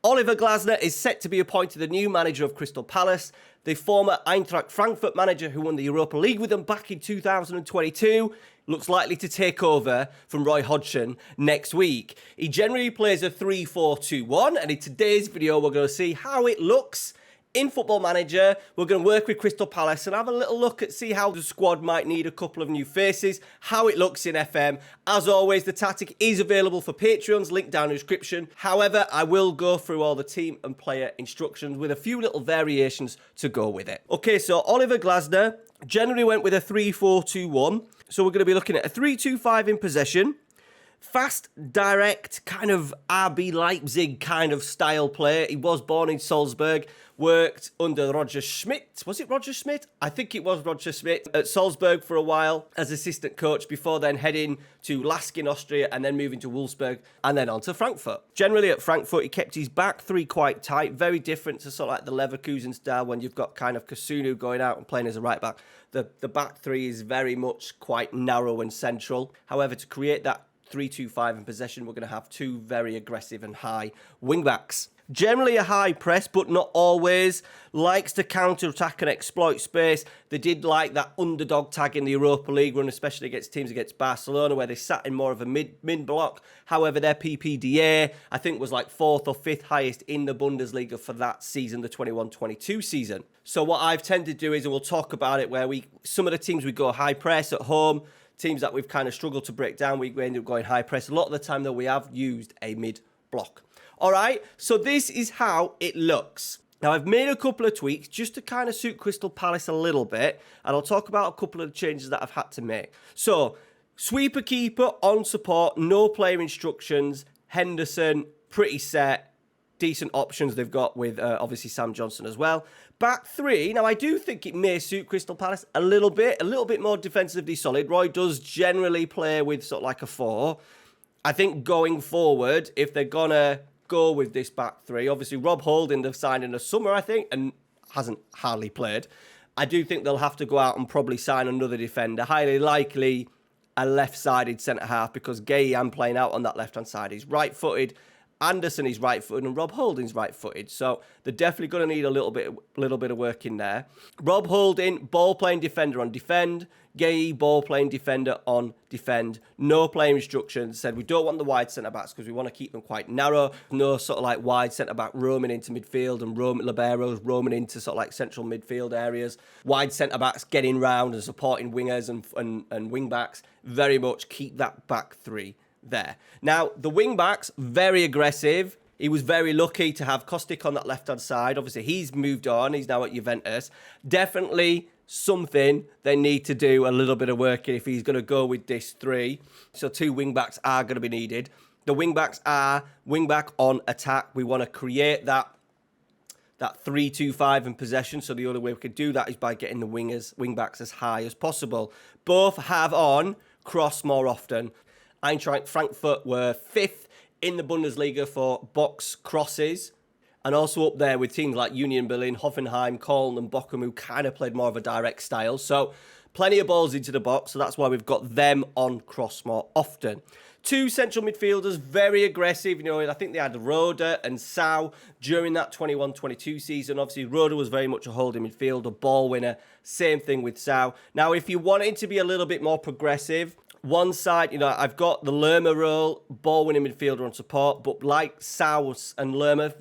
Oliver Glasner is set to be appointed the new manager of Crystal Palace. The former Eintracht Frankfurt manager who won the Europa League with them back in 2022 looks likely to take over from Roy Hodgson next week. He generally plays a 3-4-2-1, and in today's video we're going to see how it looks in Football Manager. We're going to work with Crystal Palace and have a little look at see how the squad might need a couple of new faces, how it looks in FM. As always, the tactic is available for Patreons, link down in the description. However, I will go through all the team and player instructions with a few little variations to go with it. Okay, so Oliver Glasner generally went with a 3-4-2-1. So we're going to be looking at a 3-2-5 in possession. Fast, direct, kind of RB Leipzig kind of style player. He was born in Salzburg, worked under Roger Schmidt. Was it Roger Schmidt? I think it was Roger Schmidt at Salzburg for a while as assistant coach before then heading to Lask in Austria and then moving to Wolfsburg and then on to Frankfurt. Generally at Frankfurt, he kept his back three quite tight, very different to sort of like the Leverkusen style when you've got kind of Kasunu going out and playing as a right back. The back three is very much quite narrow and central. However, to create that 3-2-5 in possession, we're going to have two very aggressive and high wing-backs. Generally a high press, but not always. Likes to counter-attack and exploit space. They did like that underdog tag in the Europa League run, especially against teams against Barcelona, where they sat in more of a mid block. However, their PPDA, I think, was like 4th or 5th highest in the Bundesliga for that season, the 21-22 season. So what I've tended to do is, and we'll talk about it, where some of the teams we go high press at home, teams that we've kind of struggled to break down, we end up going high press. A lot of the time, though, we have used a mid block. All right, so this is how it looks. Now, I've made a couple of tweaks just to kind of suit Crystal Palace a little bit, and I'll talk about a couple of the changes that I've had to make. So, sweeper keeper on support, no player instructions, Henderson, pretty set, decent options they've got with obviously Sam Johnson as well. Back three, now I do think it may suit Crystal Palace a little bit more defensively solid. Roy does generally play with sort of like a 4. I think going forward, if they're going to go with this back three, obviously Rob Holding they've signed in the summer, I think, and hasn't hardly played. I do think they'll have to go out and probably sign another defender, highly likely a left-sided centre-half, because Gay am playing out on that left-hand side. He's right-footed, Anderson is right-footed, and Rob Holding's right-footed. So they're definitely going to need a little bit of work in there. Rob Holding, ball-playing defender on defend. Gay, ball-playing defender on defend. No playing instructions. Said we don't want the wide centre-backs because we want to keep them quite narrow. No sort of like wide centre-back roaming into midfield and liberos roaming into sort of like central midfield areas. Wide centre-backs getting round and supporting wingers and wing-backs. Very much keep that back three there. Now, the wing-backs, very aggressive. He was very lucky to have Kostic on that left-hand side. Obviously, he's moved on. He's now at Juventus. Definitely something they need to do a little bit of work in if he's going to go with this 3. So 2 wing-backs are going to be needed. The wing-backs are wing-back on attack. We want to create that 3-2-5 in possession. So the only way we could do that is by getting the wing-backs as high as possible. Both have on cross more often. Eintracht Frankfurt were 5th in the Bundesliga for box crosses, and also up there with teams like Union Berlin, Hoffenheim, Köln and Bochum, who kind of played more of a direct style. So plenty of balls into the box, so that's why we've got them on cross more often. 2 central midfielders, very aggressive. You know, I think they had Rode and Sau during that 21-22 season. Obviously, Rode was very much a holding midfielder, ball winner. Same thing with Sau. Now, if you wanted to be a little bit more progressive, one side, you know, I've got the Lerma role, ball-winning midfielder on support, but like Sau and Lerma,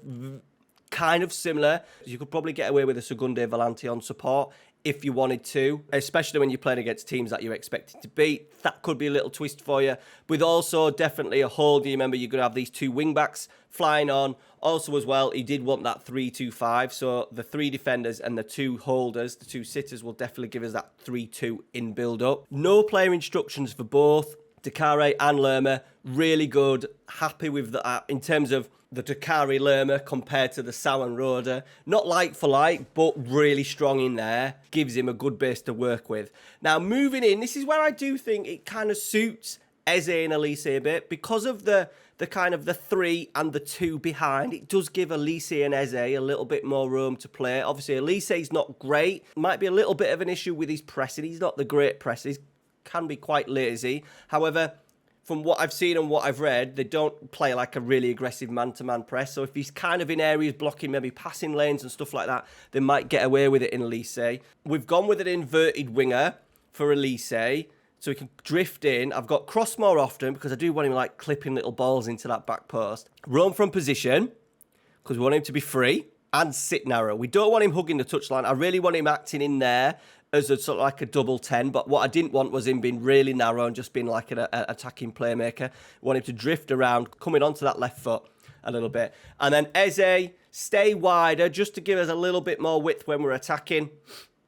kind of similar. You could probably get away with a Segunde Volante on support if you wanted to, especially when you're playing against teams that you're expected to beat. That could be a little twist for you. With also definitely a hold. You remember you're going to have these 2 wing-backs flying on. Also as well, he did want that 3-2-5. So the 3 defenders and the 2 holders, the 2 sitters, will definitely give us that 3-2 in build-up. No player instructions for both Dakare and Lerma. Really good. Happy with that in terms of the Dakare Lerma compared to the Sau and Rode. Not like for like, but really strong in there. Gives him a good base to work with. Now, moving in, this is where I do think it kind of suits Eze and Elise a bit. Because of the kind of the 3 and the 2 behind, it does give Elise and Eze a little bit more room to play. Obviously, Elise's not great. Might be a little bit of an issue with his pressing. He's not the great presser. He can be quite lazy. However, from what I've seen and what I've read, they don't play like a really aggressive man-to-man press. So if he's kind of in areas blocking maybe passing lanes and stuff like that, they might get away with it in Elise. We've gone with an inverted winger for Elise, so he can drift in. I've got cross more often because I do want him like clipping little balls into that back post. Roam from position because we want him to be free and sit narrow. We don't want him hugging the touchline. I really want him acting in there as a sort of like a double 10, but what I didn't want was him being really narrow and just being like an attacking playmaker. I want him to drift around, coming onto that left foot a little bit. And then Eze, stay wider just to give us a little bit more width when we're attacking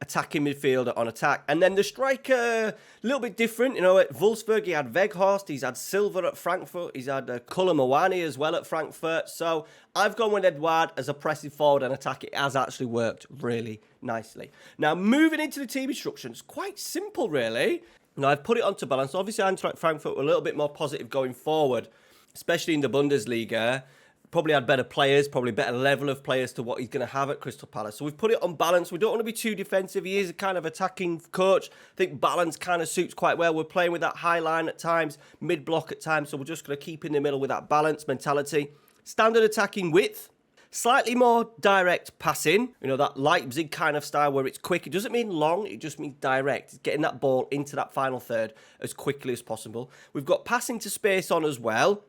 midfielder on attack. And then the striker, a little bit different. You know, at Wolfsburg, he had Weghorst, he's had Silva at Frankfurt, he's had Kulamawani as well at Frankfurt. So I've gone with Edouard as a pressing forward and attack. It has actually worked really nicely. Now, moving into the team instructions, quite simple, really. Now, I've put it onto balance. Obviously, Eintracht Frankfurt were a little bit more positive going forward, especially in the Bundesliga. Probably had better players, probably better level of players to what he's going to have at Crystal Palace. So we've put it on balance. We don't want to be too defensive. He is a kind of attacking coach. I think balance kind of suits quite well. We're playing with that high line at times, mid-block at times. So we're just going to keep in the middle with that balance mentality. Standard attacking width. Slightly more direct passing. You know, that Leipzig kind of style where it's quick. It doesn't mean long. It just means direct. It's getting that ball into that final third as quickly as possible. We've got passing to space on as well.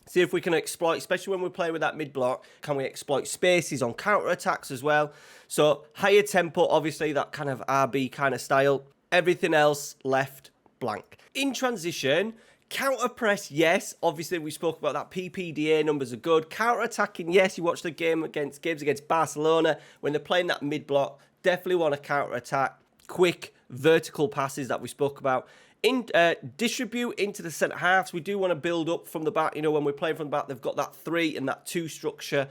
See if we can exploit, especially when we play with that mid-block, can we exploit spaces on counter-attacks as well? So higher tempo, obviously, that kind of RB kind of style. Everything else left blank. In transition, counter-press, yes. Obviously, we spoke about that. PPDA numbers are good. Counter-attacking, yes. You watch the games against Barcelona. When they're playing that mid-block, definitely want to counter-attack. Quick, vertical passes that we spoke about. Distribute into the centre halves. We do want to build up from the back. You know, when we're playing from the back, they've got that 3 and that 2 structure.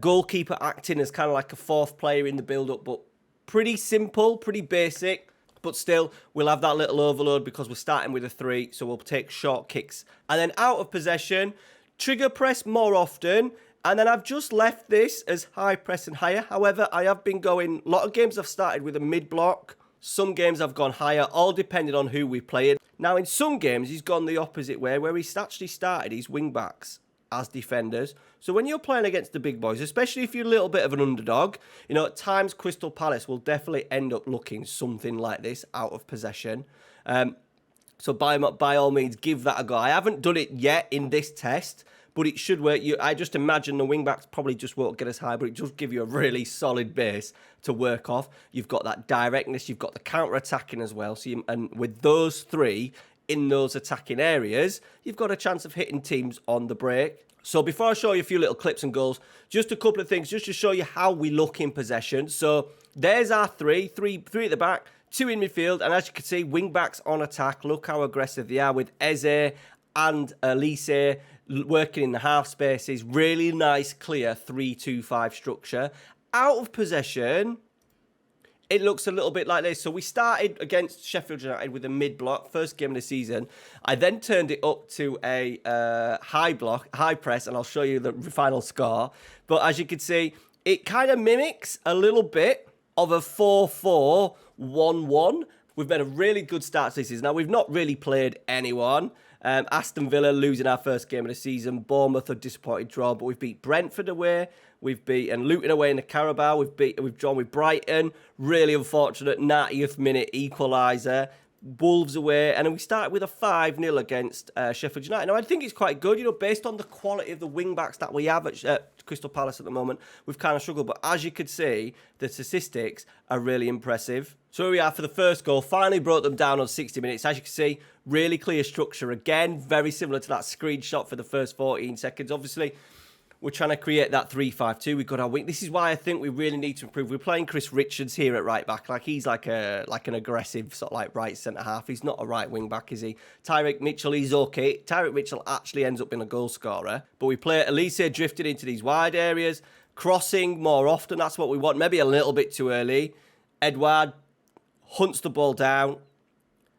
Goalkeeper acting as kind of like a 4th player in the build-up, but pretty simple, pretty basic. But still, we'll have that little overload because we're starting with a 3, so we'll take short kicks. And then out of possession, trigger press more often. And then I've just left this as high press and higher. However, I have been going, a lot of games I've started with a mid-block. Some games I've gone higher, all depending on who we played. Now, in some games, he's gone the opposite way, where he's actually started his wing-backs as defenders. So when you're playing against the big boys, especially if you're a little bit of an underdog, you know, at times Crystal Palace will definitely end up looking something like this out of possession. So by all means, give that a go. I haven't done it yet in this test, but it should work. I just imagine the wing-backs probably just won't get as high, but it does give you a really solid base to work off. You've got that directness, you've got the counter-attacking as well. So and with those 3 in those attacking areas, you've got a chance of hitting teams on the break. So before I show you a few little clips and goals, just a couple of things just to show you how we look in possession. So there's our 3 at the back, 2 in midfield, and as you can see, wing-backs on attack. Look how aggressive they are with Eze and Elise working in the half spaces. Really nice, clear 3-2-5 structure. Out of possession, it looks a little bit like this. So we started against Sheffield United with a mid-block, first game of the season. I then turned it up to a high press, and I'll show you the final score. But as you can see, it kind of mimics a little bit of a 4-4-1-1. We've made a really good start to this season. Now, we've not really played anyone. Aston Villa losing our first game of the season. Bournemouth a disappointing draw, but we've beat Brentford away. We've beaten Luton away in the Carabao. We've drawn with Brighton. Really unfortunate 90th minute equaliser. Wolves away, and then we started with a 5-0 against Sheffield United. Now, I think it's quite good, you know, based on the quality of the wing-backs that we have at Crystal Palace at the moment. We've kind of struggled, but as you could see, the statistics are really impressive. So here we are for the first goal. Finally brought them down on 60 minutes. As you can see, really clear structure. Again, very similar to that screenshot for the first 14 seconds. Obviously, we're trying to create that 3-5-2. We've got our wing. This is why I think we really need to improve. We're playing Chris Richards here at right back. Like he's like an aggressive sort of like right centre half. He's not a right wing back, is he? Tyreek Mitchell, he's okay. Tyreek Mitchell actually ends up being a goal scorer. But we play Elise drifted into these wide areas, crossing more often. That's what we want. Maybe a little bit too early. Edouard hunts the ball down,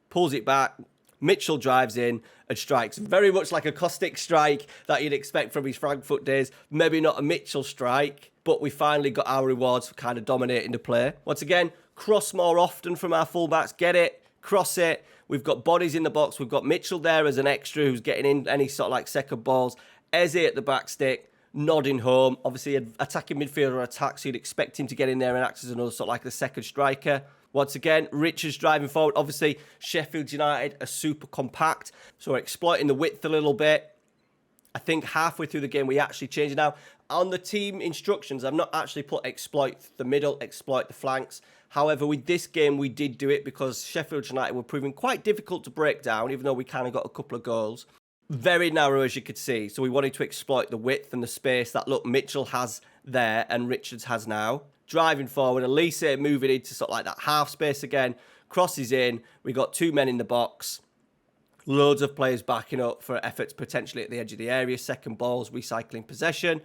pulls it back. Mitchell drives in and strikes. Very much like a caustic strike that you'd expect from his Frankfurt days. Maybe not a Mitchell strike, but we finally got our rewards for kind of dominating the play. Once again, cross more often from our fullbacks. Get it, cross it. We've got bodies in the box. We've got Mitchell there as an extra who's getting in any sort of like second balls. Eze at the back stick, nodding home. Obviously, attacking midfielder attack, so you'd expect him to get in there and act as another sort of like the second striker. Once again, Richards driving forward. Obviously, Sheffield United are super compact, so we're exploiting the width a little bit. I think halfway through the game, we actually changed it now. On the team instructions, I've not actually put exploit the middle, exploit the flanks. However, with this game, we did do it because Sheffield United were proving quite difficult to break down, even though we kind of got a couple of goals. Very narrow, as you could see. So we wanted to exploit the width and the space that, look, Mitchell has there and Richards has now. Driving forward, Elise moving into sort of like that half space again. Crosses in. We got 2 men in the box. Loads of players backing up for efforts potentially at the edge of the area. Second balls, recycling possession.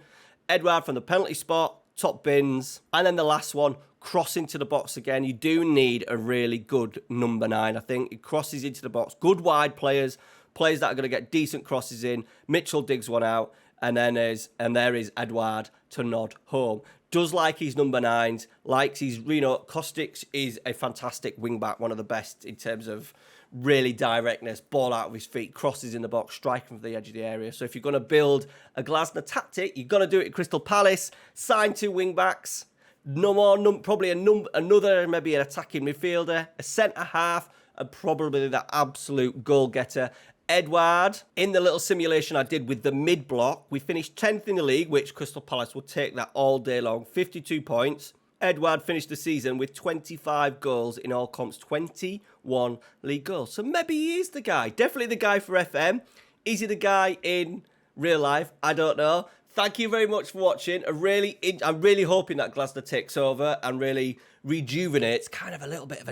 Edouard from the penalty spot. Top bins. And then the last one, cross into the box again. You do need a really good number 9, I think. He crosses into the box. Good wide players. Players that are going to get decent crosses in. Mitchell digs one out. And there is Edouard to nod home. Does like his number 9s. Likes his, Kostic is a fantastic wing back. One of the best in terms of really directness. Ball out of his feet. Crosses in the box. Striking for the edge of the area. So if you're going to build a Glasner tactic, you've got to do it at Crystal Palace. Sign 2 wing backs. No more, another maybe an attacking midfielder. A centre-half. And probably that absolute goal-getter. Edouard, in the little simulation I did with the mid-block, we finished 10th in the league, which Crystal Palace will take that all day long. 52 points. Edouard finished the season with 25 goals in all comps, 21 league goals. So maybe he is the guy. Definitely the guy for FM. Is he the guy in real life? I don't know. Thank you very much for watching. I'm really hoping that Glasner takes over and really rejuvenates kind of a little bit of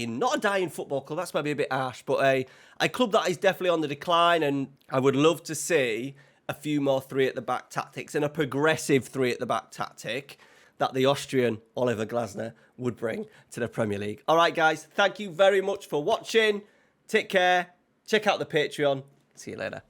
not a dying football club, that's maybe a bit harsh, but a club that is definitely on the decline, and I would love to see a few more 3 at the back tactics and a progressive 3 at the back tactic that the Austrian Oliver Glasner would bring to the Premier League. All right, guys, thank you very much for watching. Take care. Check out the Patreon. See you later.